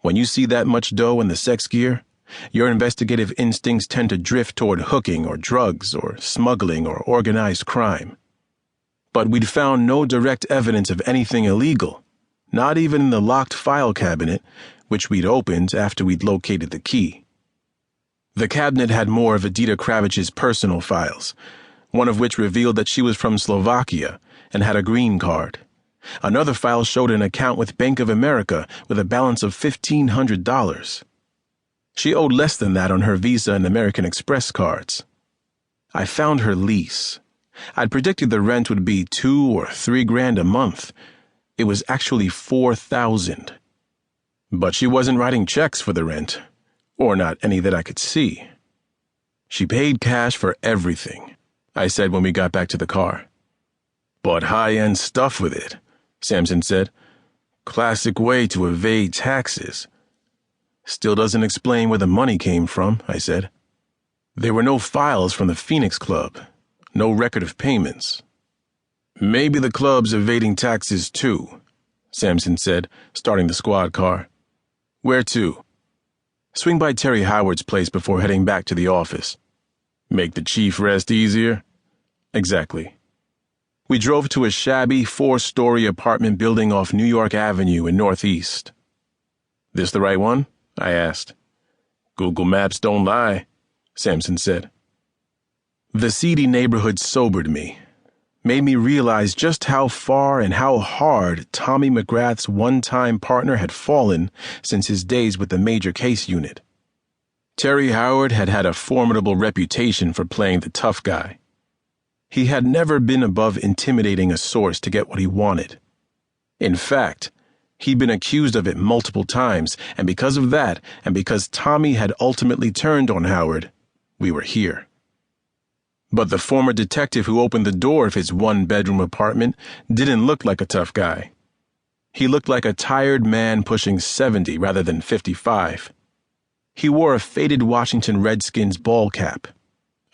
When you see that much dough in the sex gear, your investigative instincts tend to drift toward hooking or drugs or smuggling or organized crime. But we'd found no direct evidence of anything illegal, not even in the locked file cabinet, which we'd opened after we'd located the key. The cabinet had more of Edita Kravich's personal files, one of which revealed that she was from Slovakia and had a green card. Another file showed an account with Bank of America with a balance of $1,500. She owed less than that on her Visa and American Express cards. I found her lease. I'd predicted the rent would be $2 or $3 grand a month. It was actually $4,000. But she wasn't writing checks for the rent, or not any that I could see. She paid cash for everything, I said when we got back to the car. Bought high-end stuff with it, Samson said. Classic way to evade taxes. Still doesn't explain where the money came from, I said. There were no files from the Phoenix Club, no record of payments. Maybe the club's evading taxes too, Samson said, starting the squad car. Where to? Swing by Terry Howard's place before heading back to the office. Make the chief rest easier? Exactly. We drove to a shabby 4-story apartment building off New York Avenue in Northeast. This the right one? I asked. Google Maps don't lie, Samson said. The seedy neighborhood sobered me, made me realize just how far and how hard Tommy McGrath's one-time partner had fallen since his days with the Major Case Unit. Terry Howard had had a formidable reputation for playing the tough guy. He had never been above intimidating a source to get what he wanted. In fact, he'd been accused of it multiple times, and because of that, and because Tommy had ultimately turned on Howard, we were here. But the former detective who opened the door of his one-bedroom apartment didn't look like a tough guy. He looked like a tired man pushing 70 rather than 55. He wore a faded Washington Redskins ball cap,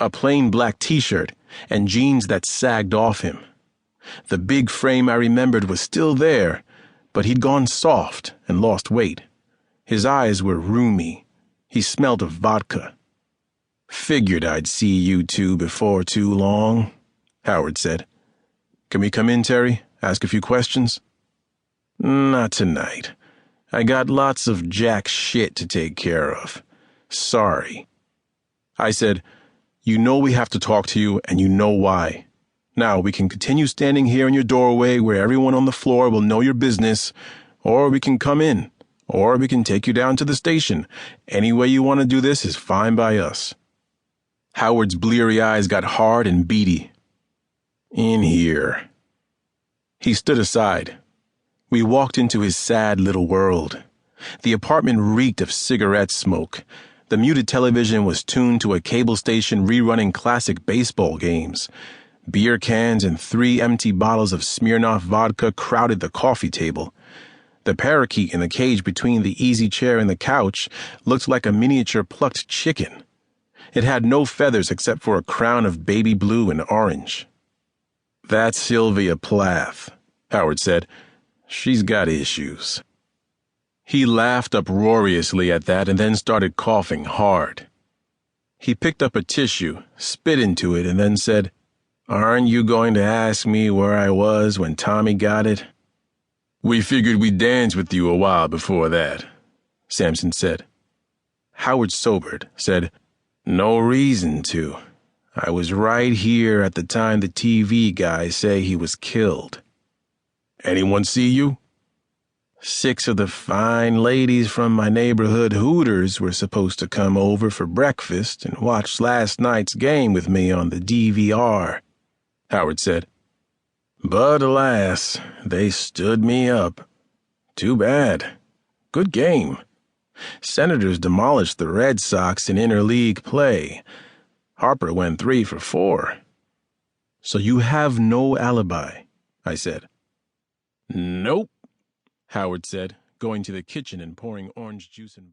a plain black t-shirt, and jeans that sagged off him. The big frame I remembered was still there, but he'd gone soft and lost weight. His eyes were rheumy. He smelled of vodka. Figured I'd see you two before too long, Howard said. Can we come in, Terry? Ask a few questions? Not tonight. I got lots of jack shit to take care of. Sorry. I said, you know we have to talk to you, and you know why. Now, we can continue standing here in your doorway where everyone on the floor will know your business, or we can come in, or we can take you down to the station. Any way you want to do this is fine by us. Howard's bleary eyes got hard and beady. In here. He stood aside. We walked into his sad little world. The apartment reeked of cigarette smoke. The muted television was tuned to a cable station rerunning classic baseball games. Beer cans and 3 empty bottles of Smirnoff vodka crowded the coffee table. The parakeet in the cage between the easy chair and the couch looked like a miniature plucked chicken. It had no feathers except for a crown of baby blue and orange. That's Sylvia Plath, Howard said. She's got issues. He laughed uproariously at that and then started coughing hard. He picked up a tissue, spit into it, and then said, Aren't you going to ask me where I was when Tommy got it? We figured we'd dance with you a while before that, Samson said. Howard sobered, said, No reason to. I was right here at the time the TV guys say he was killed. Anyone see you? 6 of the fine ladies from my neighborhood Hooters were supposed to come over for breakfast and watch last night's game with me on the DVR, Howard said. But alas, they stood me up. Too bad. Good game. Senators demolished the Red Sox in interleague play. Harper went 3 for 4. So you have no alibi, I said. Nope, Howard said, going to the kitchen and pouring orange juice and